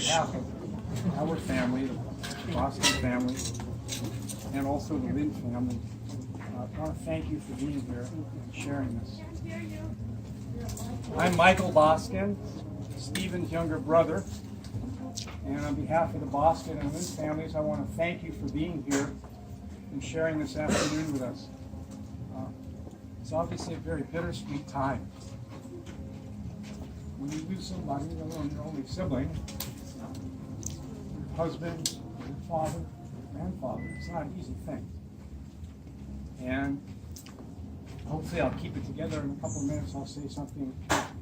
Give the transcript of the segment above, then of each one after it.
behalf of our family, the Boskin family, and also the Lynn family, I want to thank you for being here and sharing this. I'm Michael Boskin, Stephen's younger brother, and on behalf of the Boskin and Lynn families, I want to thank you for being here and sharing this afternoon with us. It's obviously a very bittersweet time. When you lose somebody, your only sibling, your husband, your father, your grandfather, it's not an easy thing. And hopefully I'll keep it together. In a couple of minutes I'll say something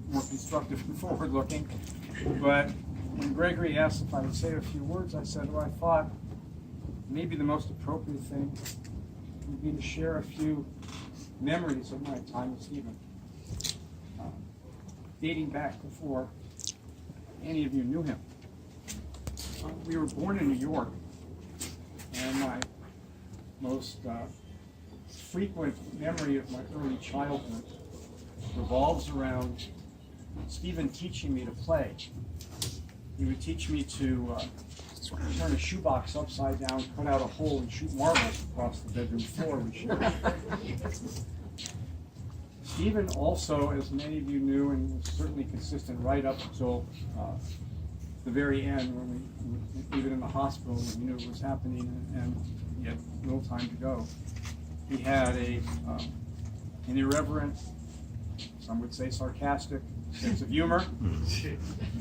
more constructive and forward-looking. But when Gregory asked if I would say a few words, I said, well, I thought maybe the most appropriate thing would be to share a few memories of my time with Stephen, dating back before any of you knew him. We were born in New York, and my most frequent memory of my early childhood revolves around Stephen teaching me to play. He would teach me to turn a shoebox upside down, cut out a hole, and shoot marbles across the bedroom floor we shared. Stephen also, as many of you knew, and was certainly consistent right up until the very end, when we, even in the hospital, when he knew it was happening and he had little time to go, he had an irreverent, some would say sarcastic, sense of humor,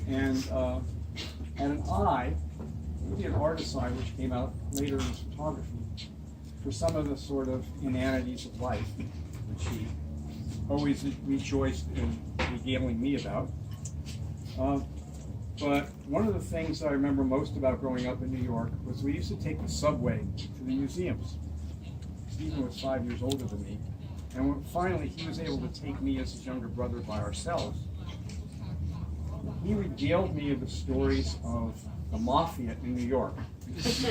and an eye, really an artist's eye, which came out later in his photography, for some of the sort of inanities of life, which he always rejoiced in regaling me about. But one of the things that I remember most about growing up in New York was we used to take the subway to the museums. Stephen was 5 years older than me, and when finally he was able to take me as his younger brother by ourselves. He regaled me of the stories of the mafia in New York. He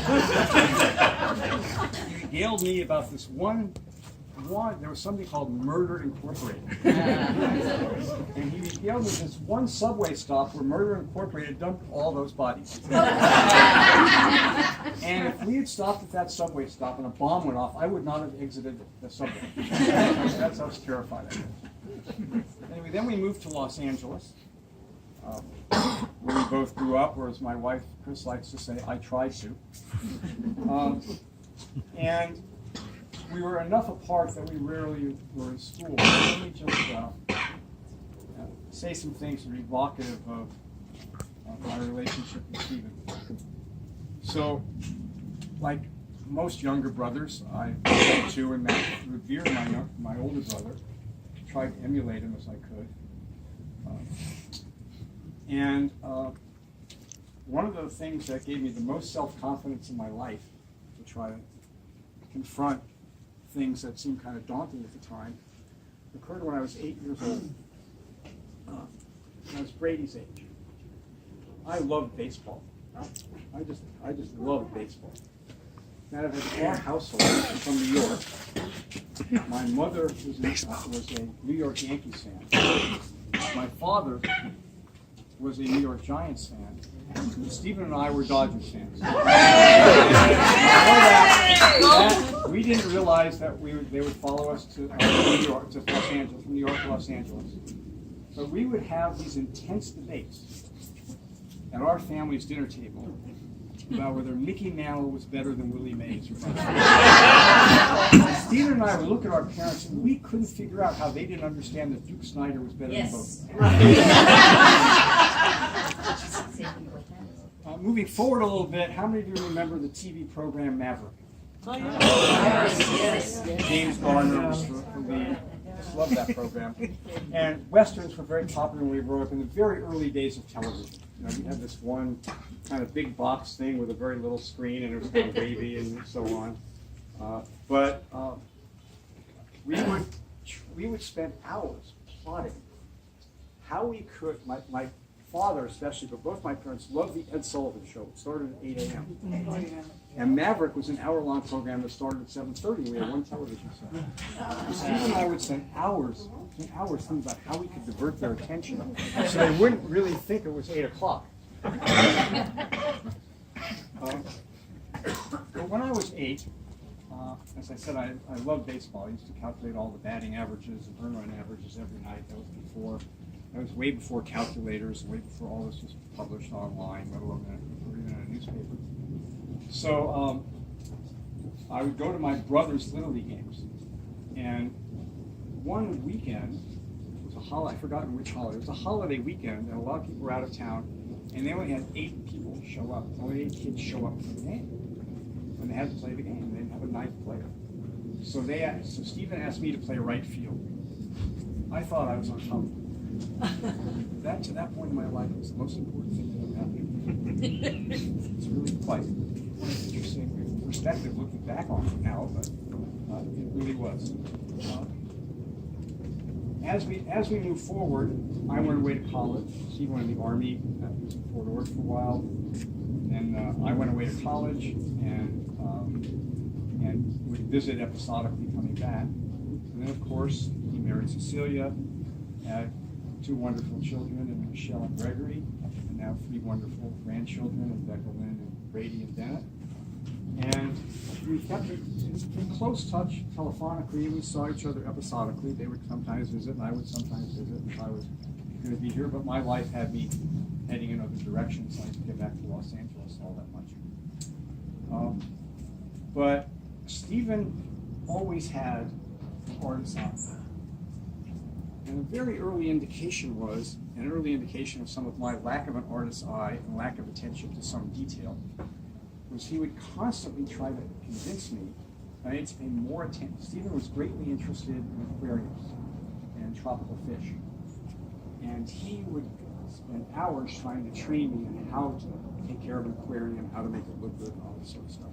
regaled me about this one, there was something called Murder Incorporated. And he regaled me this one subway stop where Murder Incorporated dumped all those bodies. And if we had stopped at that subway stop and a bomb went off, I would not have exited the subway. That's how terrified I was. Anyway, then we moved to Los Angeles, where we both grew up, or as my wife Chris likes to say, I tried to. And we were enough apart that we rarely were in school. Let me just say some things that are evocative of my relationship with Stephen. So, like most younger brothers, I went to and revere my older brother, tried to emulate him as I could. And one of the things that gave me the most self-confidence in my life to try to confront things that seemed kind of daunting at the time occurred when I was 8 years old. I was Brady's age. I loved baseball. I just loved baseball. Now, in our household from New York, my mother was a New York Yankees fan. My father was a New York Giants fan. And Stephen and I were Dodgers fans. We didn't realize that they would follow us to New York, to Los Angeles, from New York to Los Angeles. But we would have these intense debates at our family's dinner table about whether Mickey Mantle was better than Willie Mays. Stephen and I would look at our parents, and we couldn't figure out how they didn't understand that Duke Snyder was better than both. Moving forward a little bit, how many of you remember the TV program Maverick? Oh, yeah. Yes. James Garner was the lead. Just loved that program. And Westerns were very popular when we grew up in the very early days of television. You know, we had this one kind of big box thing with a very little screen, and it was kind of wavy and so on. But we would spend hours plotting how we could, my father especially, but both my parents loved the Ed Sullivan Show. It started at 8 a.m. And Maverick was an hour-long program that started at 7:30. We had one television set. Steve and I would spend hours thinking about how we could divert their attention so they wouldn't really think it was 8 o'clock. But when I was 8, as I said, I loved baseball. I used to calculate all the batting averages and earn run averages every night. That was way before calculators, way before all this was published online, let alone even in a newspaper. So I would go to my brother's Little League games. And one weekend, it was a holiday, I've forgotten which holiday, it was a holiday weekend, and a lot of people were out of town, and they only had 8 people show up, only 8 kids show up for the game. And they had to play the game, they didn't have a 9th player. So Stephen asked me to play right field. I thought I was on top of it. To that point in my life, was the most important thing that ever happened. It's really quite interesting perspective looking back on it now, but it really was. As we move forward, I went away to college. Steve went in the Army. He was in Fort Ord for a while. And I went away to college and would visit episodically coming back. And then, of course, he married Cecilia, had 2 wonderful children, and Michelle and Gregory, and now 3 wonderful grandchildren, and Becca Lynn and Brady and Bennett. And we kept in close touch telephonically. We saw each other episodically. They would sometimes visit, and I would sometimes visit if I was going to be here. But my life had me heading in other directions, so I didn't get back to Los Angeles all that much. But Stephen always had an artist's eye. And a very early indication of some of my lack of an artist's eye and lack of attention to some detail, was he would constantly try to convince me that I needed to pay more attention. Stephen was greatly interested in aquariums and tropical fish. And he would spend hours trying to train me in how to take care of an aquarium, how to make it look good, and all this sort of stuff.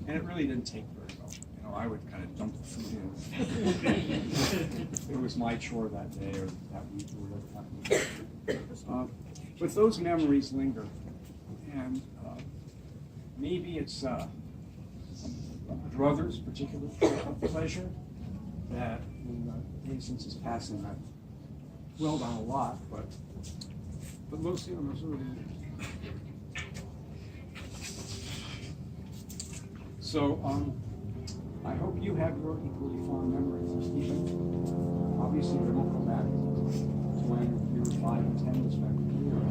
And it really didn't take very well. You know, I would kind of dump the food in. It was my chore that day or that week or whatever happened. But those memories linger. And maybe it's a brother's particular pleasure that in the days since his passing, I've dwelled on a lot, but mostly on those early years. So I hope you have your equally fond memories of Stephen. Obviously, they won't go back to when you were 5 and 10 respectively, or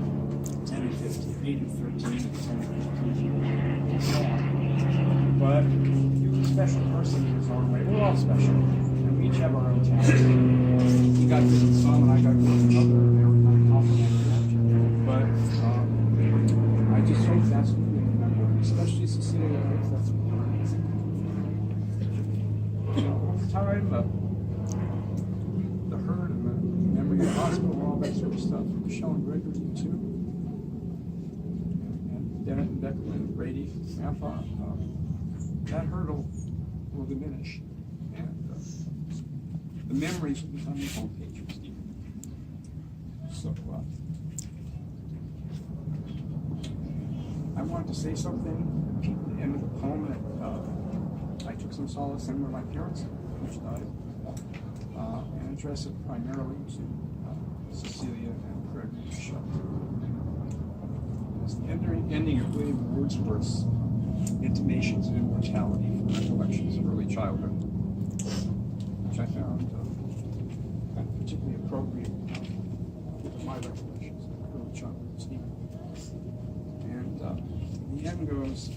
10 and 15, 8 and 13, and 10 and 15, and so on. But he was a special person in his own way. We're all special, and we each have our own talents. He got good at some, and I got good at another, and they were kind of complimentary. But I just hope that's what we remember, especially Cecilia. I hope that's what we remember. Time, the hurt and the memory of the hospital, and all that sort of stuff. Michelle and Gregory, too. And Bennett and Becca and Brady, Grandpa. That hurdle will diminish. And the memories will become the homepage for Stephen. So, I wanted to say something at the end of the poem that I took some solace in with my parents, which died, and address it primarily to Cecilia and Craig and Michelle. It's the ending of William Wordsworth's Intimations of Immortality from Recollections of Early Childhood, which I found particularly appropriate to my recollections of early childhood Stephen. And the end goes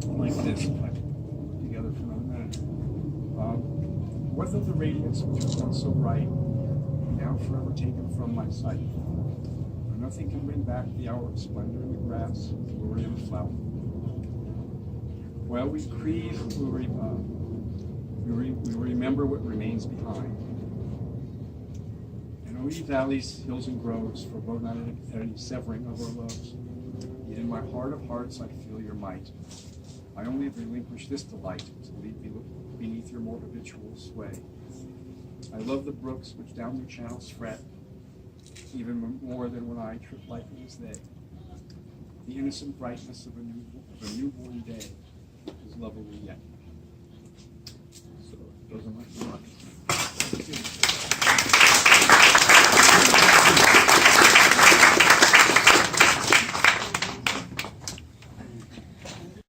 like this. If I together for another minute. What though the radiance which was once so bright, now forever taken from my sight? For nothing can bring back the hour of splendor in the grass, glory in the flower. While we grieve, we remember what remains behind. And O ye valleys, hills, and groves, forebode not any severing of our loves. Yet in my heart of hearts I feel your might. I only relinquish this delight to leave me beneath your more habitual sway. I love the brooks which down their channels fret, even more than when I trip lightly as they. The innocent brightness of a newborn day is lovely yet. So those are my thoughts.